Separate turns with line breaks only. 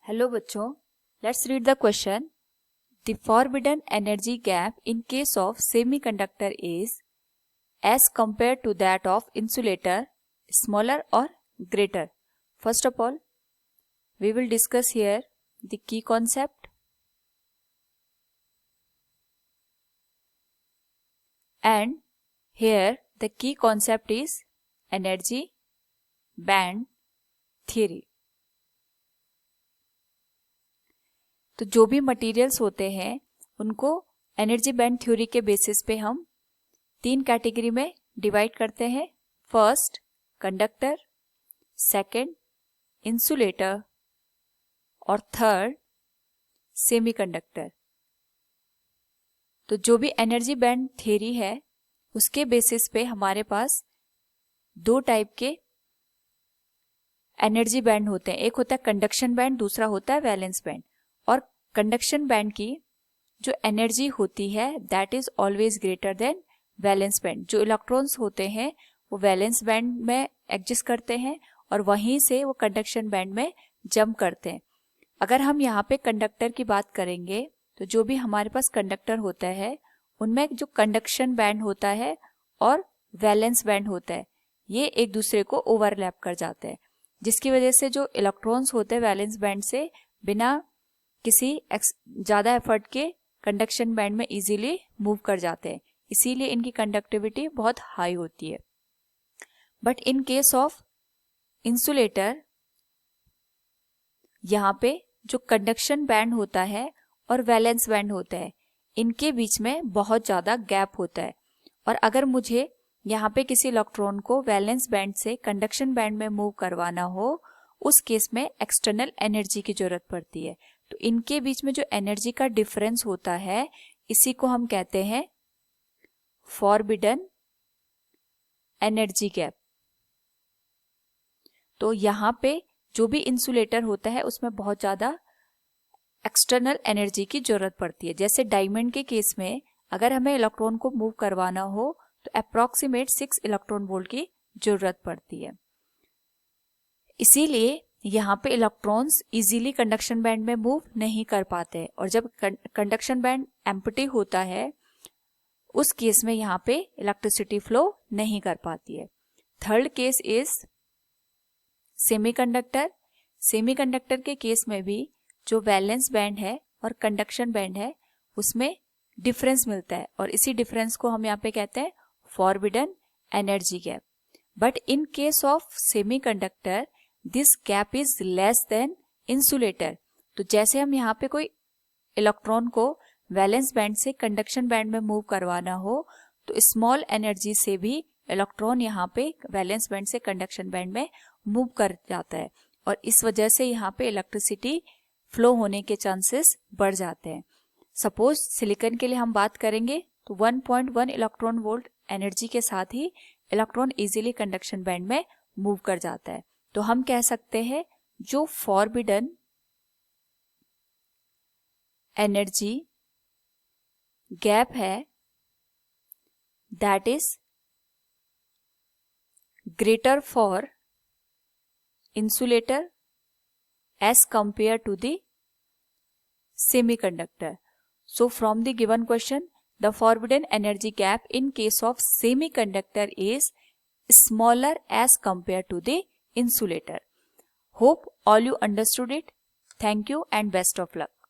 Hello बच्चों, let's read the question. The forbidden energy gap in case of semiconductor is as compare to that of insulator, smaller और greater. First of all, we will discuss here the key concept and here the key concept is energy band theory। तो जो भी materials होते हैं उनको energy band theory के basis पे हम 3 कैटेगरी में डिवाइड करते हैं। फर्स्ट कंडक्टर, सेकंड इंसुलेटर और थर्ड सेमीकंडक्टर। तो जो भी एनर्जी बैंड थ्योरी है उसके बेसिस पे हमारे पास 2 टाइप के एनर्जी बैंड होते हैं। एक होता है कंडक्शन बैंड, दूसरा होता है वैलेंस बैंड। और कंडक्शन बैंड की जो एनर्जी होती है that is always greater than valence band. जो इलेक्ट्रॉन्स होते हैं वो वैलेंस बैंड में एग्जिस्ट करते हैं और वहीं से वो कंडक्शन बैंड में जंप करते हैं। अगर हम यहाँ पे कंडक्टर की बात करेंगे तो जो भी हमारे पास कंडक्टर होता है उनमें जो कंडक्शन बैंड होता है और वैलेंस बैंड होता है ये एक दूसरे को ओवरलैप कर जाते हैं, जिसकी वजह से जो इलेक्ट्रॉन्स होते हैं वैलेंस बैंड से बिना किसी ज्यादा एफर्ट के कंडक्शन बैंड में इजीली मूव कर जाते हैं, इसीलिए इनकी कंडक्टिविटी बहुत हाई होती है। But in case of insulator यहाँ पे जो कंडक्शन बैंड होता है और वैलेंस बैंड होता है इनके बीच में बहुत ज्यादा गैप होता है। और अगर मुझे यहाँ पे किसी इलेक्ट्रॉन को वैलेंस बैंड से कंडक्शन बैंड में मूव करवाना हो उस केस में एक्सटर्नल एनर्जी की जरूरत पड़ती है। तो इनके बीच में जो एनर्जी का डिफरेंस होता है इसी को हम कहते हैं फॉरबिडन एनर्जी गैप। तो यहाँ पे जो भी इंसुलेटर होता है उसमें बहुत ज्यादा एक्सटर्नल एनर्जी की जरूरत पड़ती है। जैसे डायमंड के केस में अगर हमें इलेक्ट्रॉन को मूव करवाना हो तो अप्रोक्सीमेट 6 इलेक्ट्रॉन वोल्ट की जरूरत पड़ती है। इसीलिए यहाँ पे इलेक्ट्रॉन्स इजीली कंडक्शन बैंड में मूव नहीं कर पाते और जब कंडक्शन बैंड एम्प्टी होता है उस केस में यहाँ पे इलेक्ट्रिसिटी फ्लो नहीं कर पाती है। Third case is semiconductor. Semiconductor के केस में भी जो वैलेंस बैंड है और कंडक्शन बैंड है उसमें डिफरेंस मिलता है और इसी डिफरेंस को हम यहाँ पे कहते हैं forbidden energy gap. But in case of semiconductor this gap is less than insulator. तो जैसे हम यहाँ पे कोई इलेक्ट्रॉन को वैलेंस बैंड से कंडक्शन बैंड में मूव करवाना हो तो स्मॉल एनर्जी से भी इलेक्ट्रॉन यहाँ पे वैलेंस बैंड से कंडक्शन बैंड में मूव कर जाता है और इस वजह से यहाँ पे इलेक्ट्रिसिटी फ्लो होने के चांसेस बढ़ जाते हैं। सपोज सिलिकॉन के लिए हम बात करेंगे तो 1.1 इलेक्ट्रॉन वोल्ट एनर्जी के साथ ही इलेक्ट्रॉन इजीली कंडक्शन बैंड में मूव कर जाता है। तो हम कह सकते हैं जो फॉरबिडन एनर्जी गैप है that is greater for insulator as compared to the semiconductor. So from the given question, the forbidden energy gap in case of semiconductor is smaller as compared to the insulator. Hope all you understood it. Thank you and best of luck.